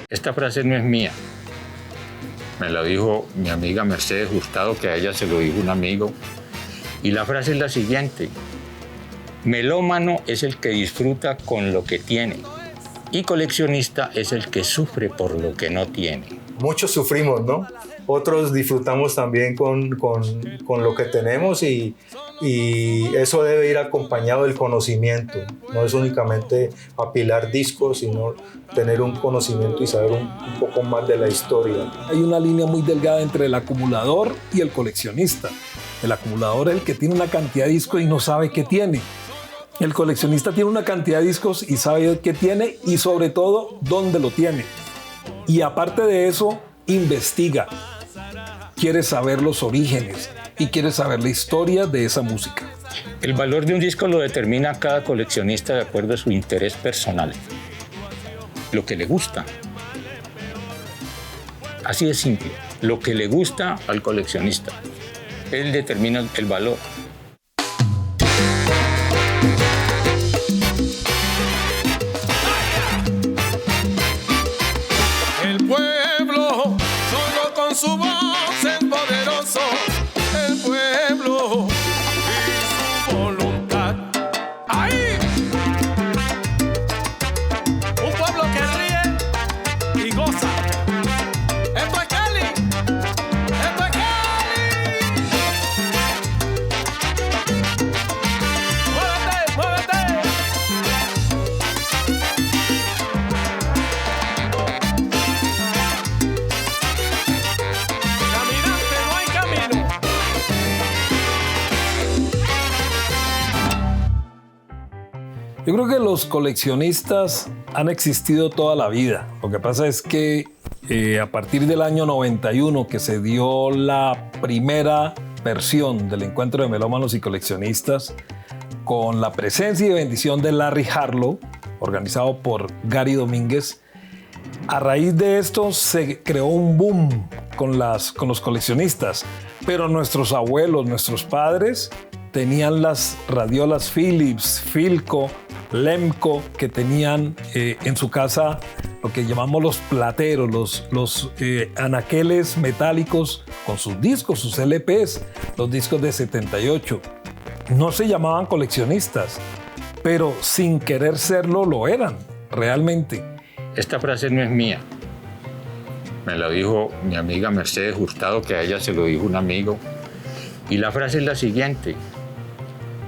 Esta frase no es mía. Me la dijo mi amiga Mercedes Hurtado, que a ella se lo dijo un amigo. Y la frase es la siguiente: melómano es el que disfruta con lo que tiene y coleccionista es el que sufre por lo que no tiene. Muchos sufrimos, ¿no? Otros disfrutamos también con lo que tenemos y eso debe ir acompañado del conocimiento. No es únicamente apilar discos, sino tener un conocimiento y saber un poco más de la historia. Hay una línea muy delgada entre el acumulador y el coleccionista. El acumulador es el que tiene una cantidad de discos y no sabe qué tiene. El coleccionista tiene una cantidad de discos y sabe qué tiene y sobre todo dónde lo tiene. Y aparte de eso, investiga. Quiere saber los orígenes y quiere saber la historia de esa música. El valor de un disco lo determina cada coleccionista de acuerdo a su interés personal, lo que le gusta. Así de simple, lo que le gusta al coleccionista. Él determina el valor. El pueblo, solo con su voz es poderoso. El pueblo y su voluntad. ¡Ahí! Un pueblo que ríe y goza. ¡Esto es Cali! ¡Esto es Cali! ¡Muévete, muévete! Caminante, no hay camino. Yo creo que los coleccionistas han existido toda la vida. Lo que pasa es que a partir del año 91, que se dio la primera versión del Encuentro de Melómanos y Coleccionistas, con la presencia y bendición de Larry Harlow, organizado por Gary Domínguez, a raíz de esto se creó un boom con los coleccionistas. Pero nuestros abuelos, nuestros padres, tenían las radiolas Philips, Philco, Lemco, que tenían en su casa lo que llamamos los plateros, los anaqueles metálicos con sus discos, sus LPs, los discos de 78. No se llamaban coleccionistas, pero sin querer serlo lo eran, realmente. Esta frase no es mía. Me la dijo mi amiga Mercedes Hurtado, que a ella se lo dijo un amigo. Y la frase es la siguiente: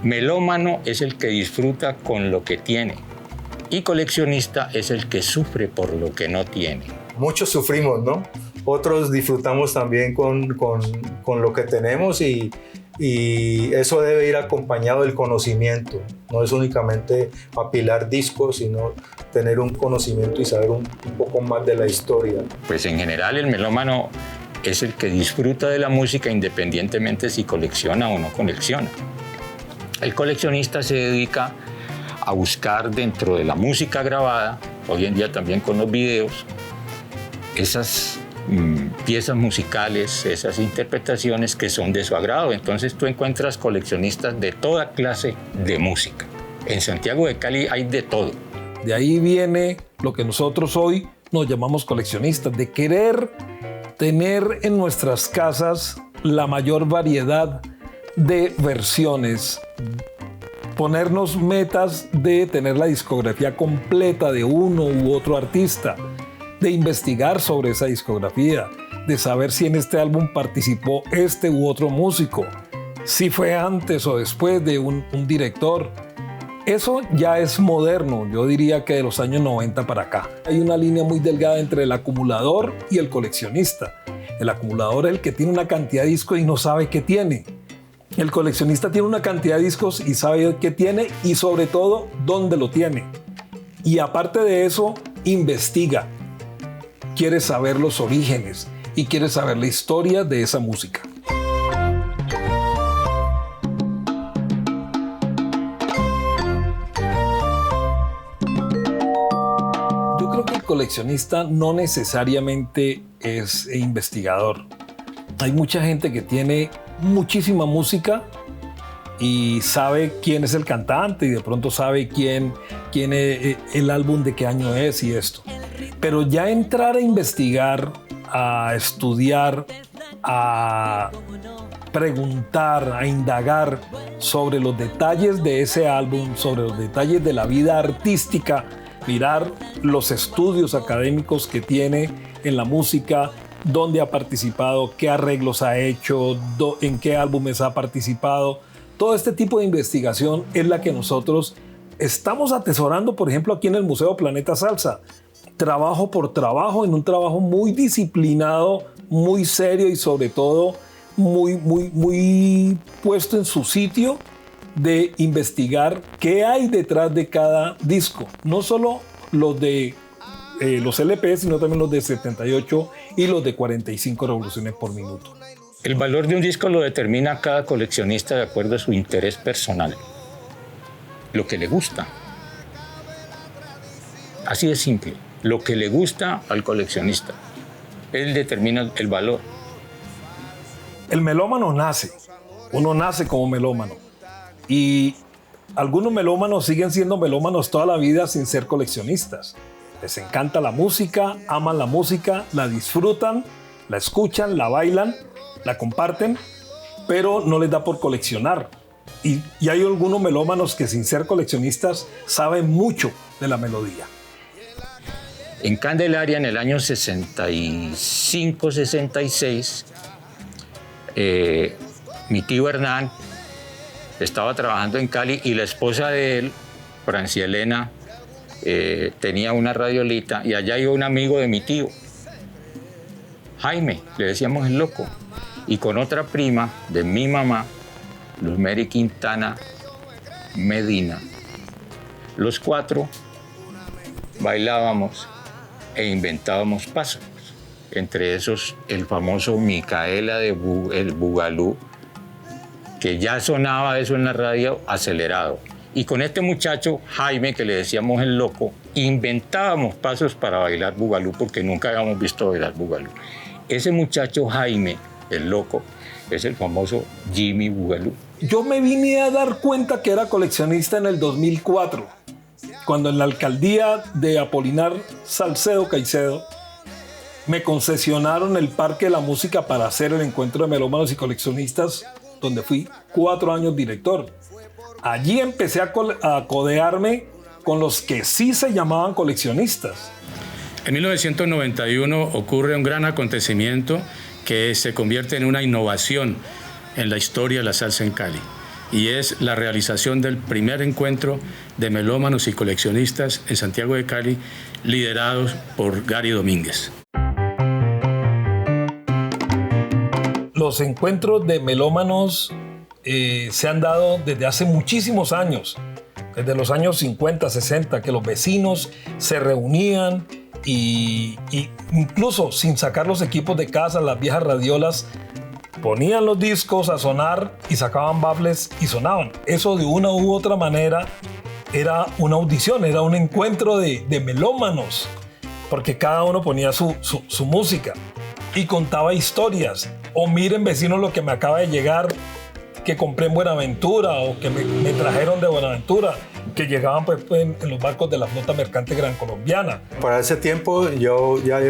melómano es el que disfruta con lo que tiene y coleccionista es el que sufre por lo que no tiene. Muchos sufrimos, ¿no? Otros disfrutamos también con lo que tenemos y eso debe ir acompañado del conocimiento. No es únicamente apilar discos, sino tener un conocimiento y saber un poco más de la historia. Pues en general el melómano es el que disfruta de la música independientemente si colecciona o no colecciona. El coleccionista se dedica a buscar dentro de la música grabada, hoy en día también con los videos, esas piezas musicales, esas interpretaciones que son de su agrado. Entonces tú encuentras coleccionistas de toda clase de música. En Santiago de Cali hay de todo. De ahí viene lo que nosotros hoy nos llamamos coleccionistas, de querer tener en nuestras casas la mayor variedad de versiones, ponernos metas de tener la discografía completa de uno u otro artista, de investigar sobre esa discografía, de saber si en este álbum participó este u otro músico, si fue antes o después de un director. Eso ya es moderno, yo diría que de los años 90 para acá. Hay una línea muy delgada entre el acumulador y el coleccionista. El acumulador es el que tiene una cantidad de discos y no sabe qué tiene. El coleccionista tiene una cantidad de discos y sabe qué tiene y sobre todo dónde lo tiene. Y aparte de eso, investiga. Quiere saber los orígenes y quiere saber la historia de esa música. Yo creo que el coleccionista no necesariamente es investigador. Hay mucha gente que tiene muchísima música y sabe quién es el cantante y de pronto sabe quién es, el álbum de qué año es y esto. Pero ya entrar a investigar, a estudiar, a preguntar, a indagar sobre los detalles de ese álbum, sobre los detalles de la vida artística, mirar los estudios académicos que tiene en la música, dónde ha participado, qué arreglos ha hecho, en qué álbumes ha participado. Todo este tipo de investigación es la que nosotros estamos atesorando, por ejemplo, aquí en el Museo Planeta Salsa. Trabajo por trabajo, en un trabajo muy disciplinado, muy serio y sobre todo muy puesto en su sitio de investigar qué hay detrás de cada disco. No solo los de los LP, sino también los de 78 y los de 45 revoluciones por minuto. El valor de un disco lo determina cada coleccionista de acuerdo a su interés personal, lo que le gusta. Así de simple, lo que le gusta al coleccionista. Él determina el valor. El melómano nace, uno nace como melómano. Y algunos melómanos siguen siendo melómanos toda la vida sin ser coleccionistas. Les encanta la música, aman la música, la disfrutan, la escuchan, la bailan, la comparten, pero no les da por coleccionar. Y hay algunos melómanos que sin ser coleccionistas saben mucho de la melodía. En Candelaria, en el año 65-66, mi tío Hernán estaba trabajando en Cali y la esposa de él, Francia Elena, tenía una radiolita y allá iba un amigo de mi tío, Jaime, le decíamos el loco, y con otra prima de mi mamá, Luzmeri Quintana Medina. Los cuatro bailábamos e inventábamos pasos, entre esos el famoso Micaela de el Bugalú, que ya sonaba eso en la radio acelerado. Y con este muchacho, Jaime, que le decíamos el loco, inventábamos pasos para bailar Bugalú porque nunca habíamos visto bailar Bugalú. Ese muchacho Jaime, el loco, es el famoso Jimmy Bugalú. Yo me vine a dar cuenta que era coleccionista en el 2004, cuando en la alcaldía de Apolinar Salcedo Caicedo me concesionaron el Parque de la Música para hacer el encuentro de melómanos y coleccionistas, donde fui 4 años director. Allí empecé a codearme con los que sí se llamaban coleccionistas. En 1991 ocurre un gran acontecimiento que se convierte en una innovación en la historia de la salsa en Cali, y es la realización del primer encuentro de melómanos y coleccionistas en Santiago de Cali, liderados por Gary Domínguez. Los encuentros de melómanos se han dado desde hace muchísimos años, desde los años 50, 60, que los vecinos se reunían y incluso sin sacar los equipos de casa, las viejas radiolas, ponían los discos a sonar y sacaban baffles y sonaban. Eso de una u otra manera era una audición, era un encuentro de melómanos, porque cada uno ponía su música y contaba historias. O miren, vecinos, lo que me acaba de llegar, que compré en Buenaventura, o que me trajeron de Buenaventura, que llegaban pues, en los barcos de la flota mercante gran colombiana. Para ese tiempo yo ya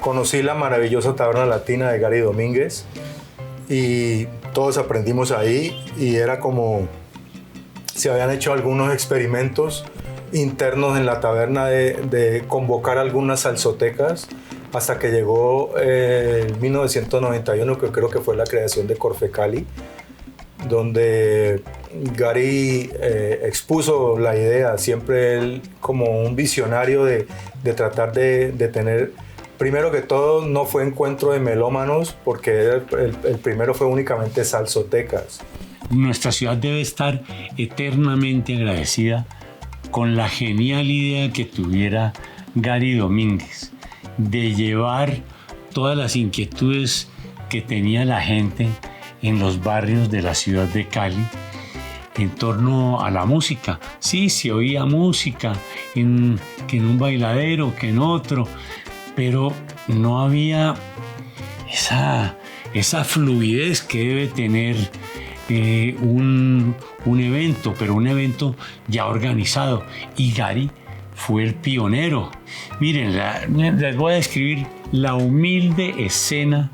conocí la maravillosa taberna latina de Gary Domínguez y todos aprendimos ahí, y era como se habían hecho algunos experimentos internos en la taberna de convocar algunas salsotecas, hasta que llegó 1991, que creo que fue la creación de Corfe Cali, donde Gary expuso la idea, siempre él como un visionario de tratar de tener, primero que todo, no fue encuentro de melómanos, porque el primero fue únicamente salsotecas. Nuestra ciudad debe estar eternamente agradecida con la genial idea que tuviera Gary Domínguez de llevar todas las inquietudes que tenía la gente en los barrios de la ciudad de Cali en torno a la música. Sí, se oía música que en un bailadero, que en otro, pero no había esa fluidez que debe tener un evento, pero un evento ya organizado. Y Gary fue el pionero. Miren, les voy a describir la humilde escena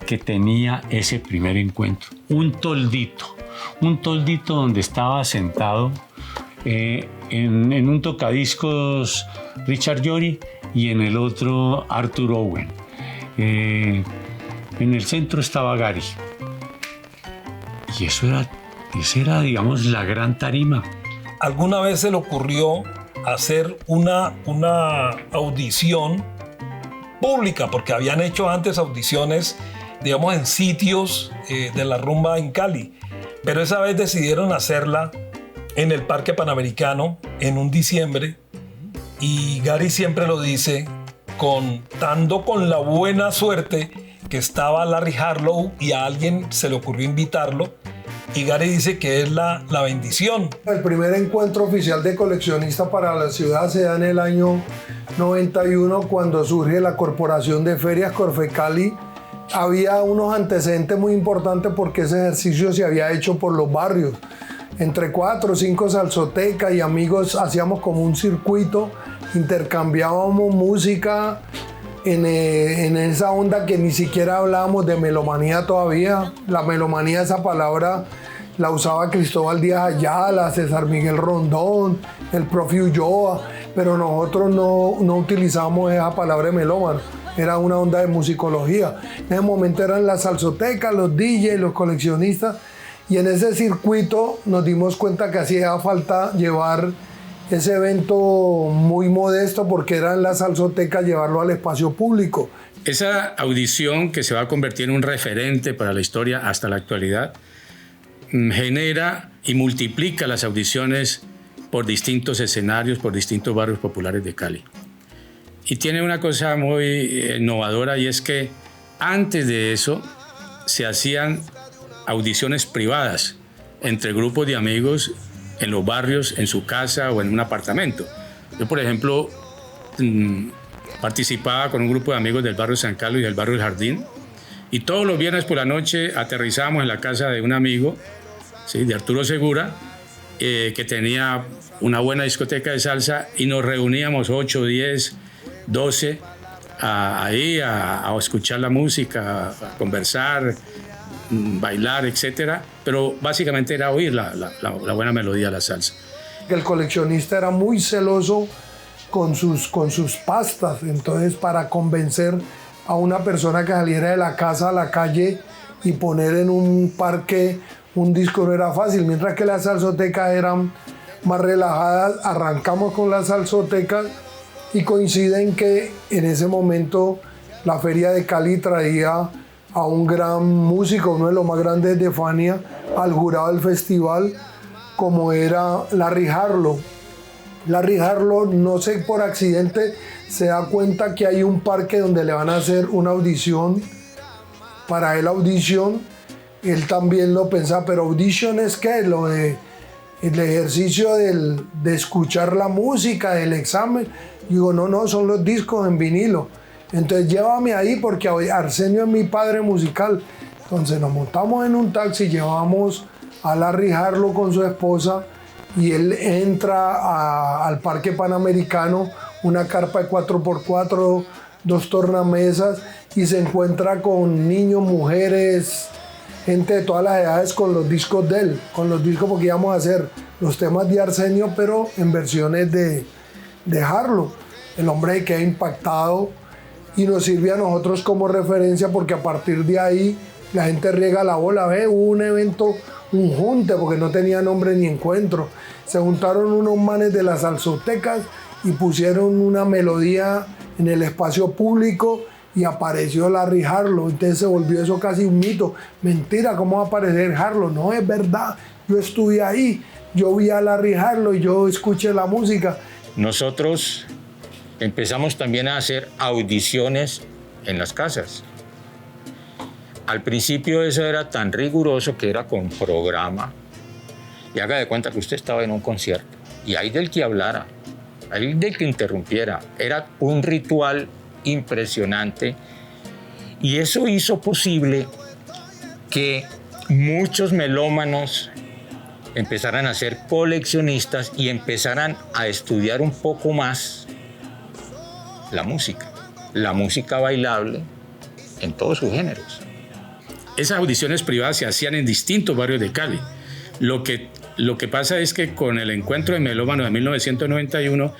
que tenía ese primer encuentro. Un toldito donde estaba sentado en un tocadiscos Richard Yorry y en el otro Arthur Owen. En el centro estaba Gary. Y esa era, digamos, la gran tarima. ¿Alguna vez se le ocurrió hacer una audición pública? Porque habían hecho antes audiciones, digamos, en sitios de la rumba en Cali. Pero esa vez decidieron hacerla en el Parque Panamericano en un diciembre. Y Gary siempre lo dice, contando con la buena suerte que estaba Larry Harlow y a alguien se le ocurrió invitarlo. Y Gary dice que es la bendición. El primer encuentro oficial de coleccionista para la ciudad se da en el año 91, cuando surge la Corporación de Ferias Corfecali. Había unos antecedentes muy importantes porque ese ejercicio se había hecho por los barrios. Entre 4 o 5 salsotecas y amigos hacíamos como un circuito, intercambiábamos música en esa onda que ni siquiera hablábamos de melomanía todavía. La melomanía, esa palabra la usaba Cristóbal Díaz Ayala, César Miguel Rondón, el profe Ulloa, pero nosotros no utilizamos esa palabra de melómano. Era una onda de musicología. En ese momento eran las salsotecas, los DJs, los coleccionistas, y en ese circuito nos dimos cuenta que hacía falta llevar ese evento muy modesto, porque era en la salsoteca, llevarlo al espacio público. Esa audición, que se va a convertir en un referente para la historia hasta la actualidad, genera y multiplica las audiciones por distintos escenarios, por distintos barrios populares de Cali. Y tiene una cosa muy innovadora, y es que antes de eso se hacían audiciones privadas entre grupos de amigos en los barrios, en su casa o en un apartamento. Yo, por ejemplo, participaba con un grupo de amigos del barrio San Carlos y del barrio El Jardín, y todos los viernes por la noche aterrizábamos en la casa de un amigo, ¿sí?, de Arturo Segura, que tenía una buena discoteca de salsa, y nos reuníamos 8, 10, 12 ahí a escuchar la música, a conversar, bailar, etcétera, pero básicamente era oír la buena melodía de la salsa. El coleccionista era muy celoso con sus pastas, entonces para convencer a una persona que saliera de la casa a la calle y poner en un parque un disco no era fácil, mientras que las salsotecas eran más relajadas. Arrancamos con las salsotecas y coinciden que en ese momento la Feria de Cali traía a un gran músico, uno de los más grandes de Fania, al jurado del festival, como era Larry Harlow. Larry Harlow, no sé, por accidente se da cuenta que hay un parque donde le van a hacer una audición. Para él audición, él también lo pensaba, pero audition es ¿qué? El ejercicio de escuchar la música, del examen. Y digo, no, son los discos en vinilo. Entonces llévame ahí porque Arsenio es mi padre musical. Entonces nos montamos en un taxi, llevamos a Larry Harlow con su esposa, y él entra al Parque Panamericano, una carpa de 4x4, 2 tornamesas, y se encuentra con niños, mujeres, gente de todas las edades con los discos de él, con los discos, porque íbamos a hacer los temas de Arsenio, pero en versiones de Harlow. El hombre queda impactado y nos sirve a nosotros como referencia, porque a partir de ahí la gente riega la bola. Hubo un evento, un junte, porque no tenía nombre ni encuentro. Se juntaron unos manes de las salsotecas y pusieron una melodía en el espacio público y apareció Larry Harlow. Entonces se volvió eso casi un mito. Mentira, ¿cómo va a aparecer Harlow? No, es verdad, yo estuve ahí, yo vi a Larry Harlow y yo escuché la música. Nosotros empezamos también a hacer audiciones en las casas. Al principio eso era tan riguroso que era con programa. Y haga de cuenta que usted estaba en un concierto y hay del que hablara, hay del que interrumpiera. Era un ritual impresionante, y eso hizo posible que muchos melómanos empezaran a ser coleccionistas y empezaran a estudiar un poco más la música bailable en todos sus géneros. Esas audiciones privadas se hacían en distintos barrios de Cali. Lo que pasa es que con el encuentro de melómanos de 1991,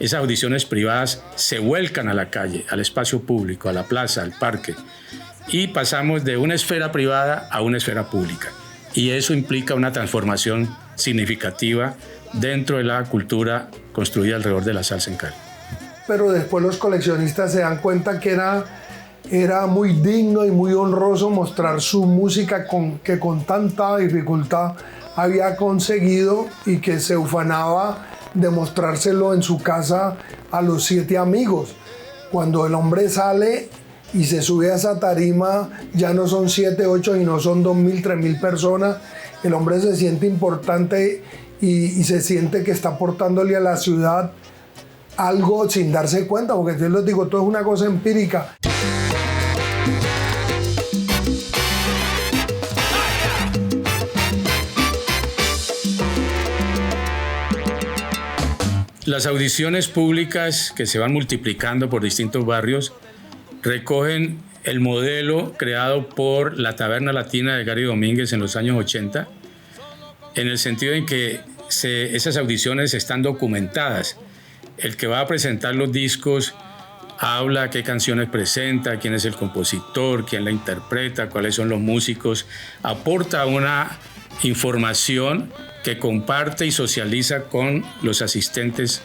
esas audiciones privadas se vuelcan a la calle, al espacio público, a la plaza, al parque, y pasamos de una esfera privada a una esfera pública. Y eso implica una transformación significativa dentro de la cultura construida alrededor de la salsa en Cali. Pero después los coleccionistas se dan cuenta que era muy digno y muy honroso mostrar su música que con tanta dificultad había conseguido y que se ufanaba de mostrárselo en su casa a los 7 amigos. Cuando el hombre sale y se sube a esa tarima, ya no son 7, 8 y no son 2.000, 3.000 personas. El hombre se siente importante y se siente que está aportándole a la ciudad algo sin darse cuenta, porque yo les digo, todo es una cosa empírica. Las audiciones públicas que se van multiplicando por distintos barrios recogen el modelo creado por la Taberna Latina de Gary Domínguez en los años 80, en el sentido en que esas audiciones están documentadas. El que va a presentar los discos habla qué canciones presenta, quién es el compositor, quién la interpreta, cuáles son los músicos, aporta una información que comparte y socializa con los asistentes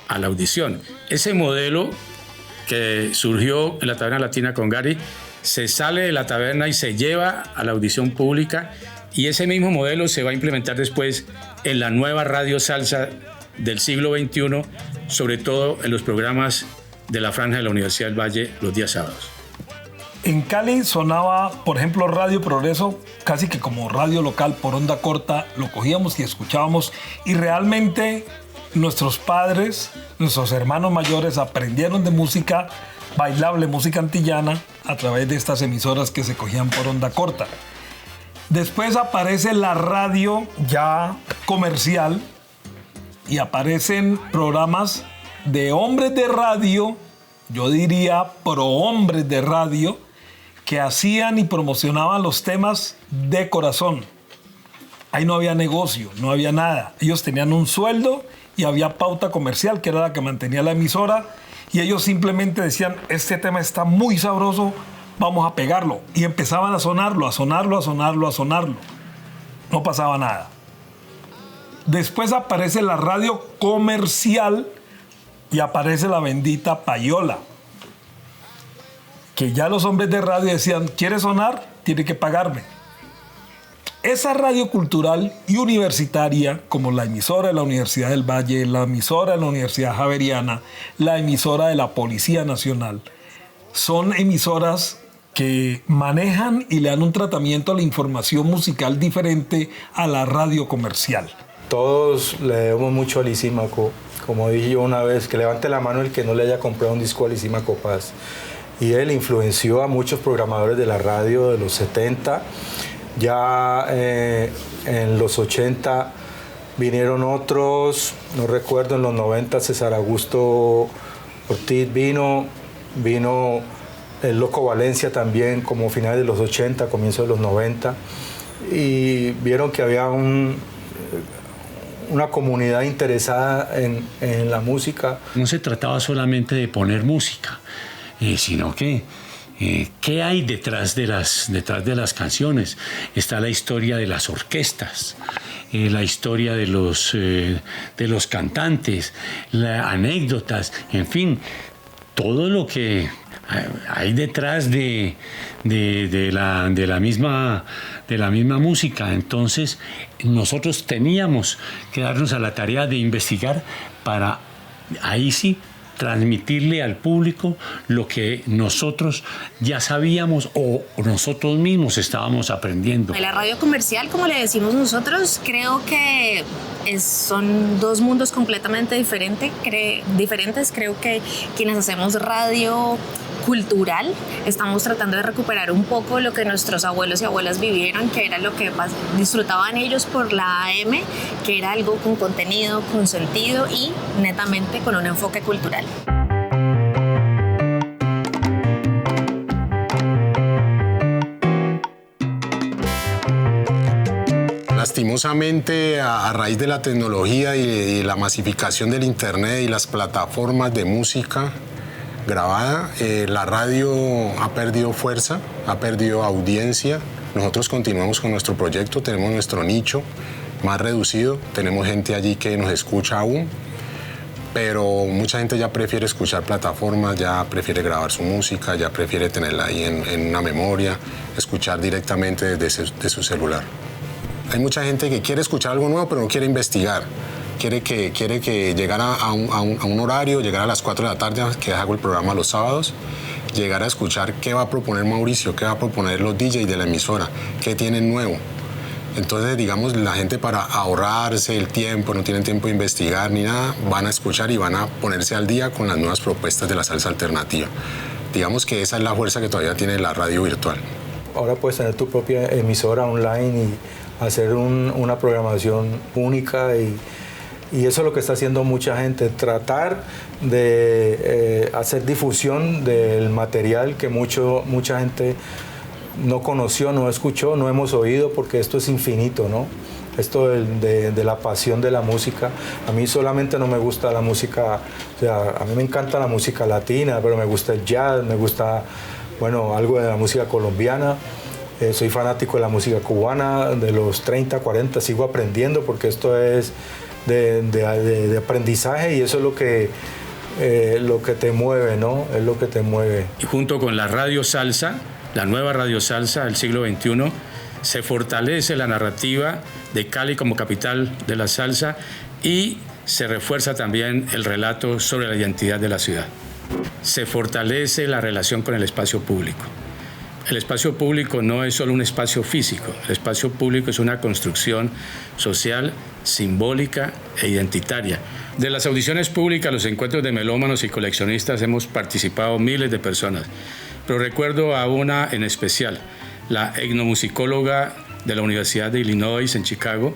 a la audición. Ese modelo que surgió en la Taberna Latina con Gary se sale de la taberna y se lleva a la audición pública, y ese mismo modelo se va a implementar después en la nueva radio salsa del siglo XXI, sobre todo en los programas de la franja de la Universidad del Valle los días sábados. En Cali sonaba, por ejemplo, Radio Progreso, casi que como radio local por onda corta, lo cogíamos y escuchábamos, y realmente nuestros padres, nuestros hermanos mayores aprendieron de música bailable, música antillana, a través de estas emisoras que se cogían por onda corta. Después aparece la radio ya comercial y aparecen programas de hombres de radio, yo diría pro hombres de radio, que hacían y promocionaban los temas de corazón. Ahí no había negocio, no había nada. Ellos tenían un sueldo y había pauta comercial, que era la que mantenía la emisora, y ellos simplemente decían, este tema está muy sabroso, vamos a pegarlo. Y empezaban a sonarlo, a sonarlo, a sonarlo, a sonarlo. No pasaba nada. Después aparece la radio comercial y aparece la bendita payola, que ya los hombres de radio decían, ¿quiere sonar? Tiene que pagarme. Esa radio cultural y universitaria, como la emisora de la Universidad del Valle, la emisora de la Universidad Javeriana, la emisora de la Policía Nacional, son emisoras que manejan y le dan un tratamiento a la información musical diferente a la radio comercial. Todos le debemos mucho a Lisímaco. Como dije yo una vez, que levante la mano el que no le haya comprado un disco a Lisímaco Paz. Y él influenció a muchos programadores de la radio de los 70. Ya en los 80 vinieron otros, no recuerdo, en los 90 César Augusto Ortiz vino el Loco Valencia también, como finales de los 80, comienzos de los 90, y vieron que había una comunidad interesada en la música. No se trataba solamente de poner música, sino que ¿qué hay detrás de las canciones? Está la historia de las orquestas, la historia de los cantantes, anécdotas, en fin, todo lo que hay detrás de la misma música. Entonces nosotros teníamos que darnos a la tarea de investigar para ahí sí transmitirle al público lo que nosotros ya sabíamos o nosotros mismos estábamos aprendiendo. La radio comercial, como le decimos nosotros, creo que son dos mundos completamente diferentes. Creo que quienes hacemos radio cultural. Estamos tratando de recuperar un poco lo que nuestros abuelos y abuelas vivieron, que era lo que disfrutaban ellos por la AM, que era algo con contenido, con sentido y netamente con un enfoque cultural. Lastimosamente, a raíz de la tecnología y la masificación del internet y las plataformas de música grabada, la radio ha perdido fuerza, ha perdido audiencia. Nosotros continuamos con nuestro proyecto, tenemos nuestro nicho más reducido, tenemos gente allí que nos escucha aún, pero mucha gente ya prefiere escuchar plataformas, ya prefiere grabar su música, ya prefiere tenerla ahí en una memoria, escuchar directamente desde su celular. Hay mucha gente que quiere escuchar algo nuevo, pero no quiere investigar. Quiere que llegar a un horario, llegar a las 4 de la tarde, que hago el programa los sábados, llegar a escuchar qué va a proponer Mauricio, qué va a proponer los DJs de la emisora, qué tienen nuevo. Entonces, digamos, la gente, para ahorrarse el tiempo, no tienen tiempo de investigar ni nada, van a escuchar y van a ponerse al día con las nuevas propuestas de la salsa alternativa. Digamos que esa es la fuerza que todavía tiene la radio virtual. Ahora puedes tener tu propia emisora online y hacer una programación única y eso es lo que está haciendo mucha gente, tratar de hacer difusión del material que mucha gente no conoció, no escuchó, no hemos oído, porque esto es infinito, ¿no? Esto de la pasión de la música. A mí solamente no me gusta la música, o sea, a mí me encanta la música latina, pero me gusta el jazz, me gusta, bueno, algo de la música colombiana. Soy fanático de la música cubana, de los 30, 40, sigo aprendiendo porque esto es de aprendizaje y eso es lo que te mueve, ¿no? Es lo que te mueve. Y junto con la radio salsa, la nueva radio salsa del siglo XXI, se fortalece la narrativa de Cali como capital de la salsa y se refuerza también el relato sobre la identidad de la ciudad. Se fortalece la relación con el espacio público. El espacio público no es solo un espacio físico, el espacio público es una construcción social, simbólica e identitaria. De las audiciones públicas, los encuentros de melómanos y coleccionistas hemos participado miles de personas, pero recuerdo a una en especial, la etnomusicóloga de la Universidad de Illinois en Chicago,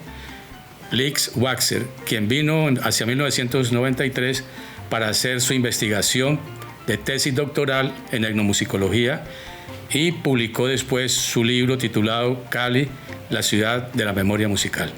Lix Waxer, quien vino hacia 1993 para hacer su investigación de tesis doctoral en etnomusicología y publicó después su libro titulado Cali, la ciudad de la memoria musical.